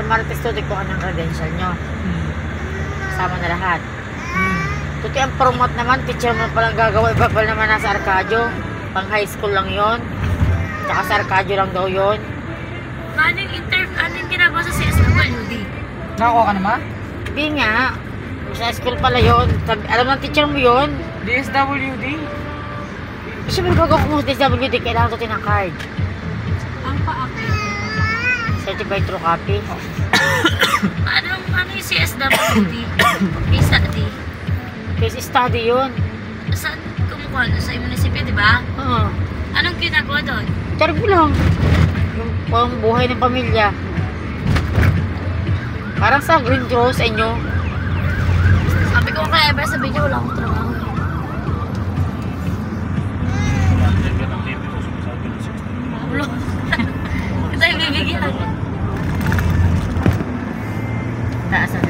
Sa Marites Tuti ko anong credential nyo. Kasama na lahat. Tuti ang promote naman, teacher mo palang gagawa. Iba pa naman nasa Arcadio. Pang high school lang yon. Tsaka sa Arcadio lang daw yon. Anong ginagawa sa CSWD? Nakakuha ka naman? Hindi nga. Sa school pala yon. Alam ng teacher mo yon. DSWD? Siyempre bago kung DSWD, kailangan tuti ng card. Ang pa-update. Certified true copy. Ano yung CSWD? Visa D. Case study yun. Saan kumukuha? Sa munisipyo, di ba? Oo. Anong ginagawa doon? Charbo lang. Yung pang buhay ng pamilya. Parang sa Green Cross sa inyo. Sabi ko kaya ba sabihin niya wala akong trabaho. Wala.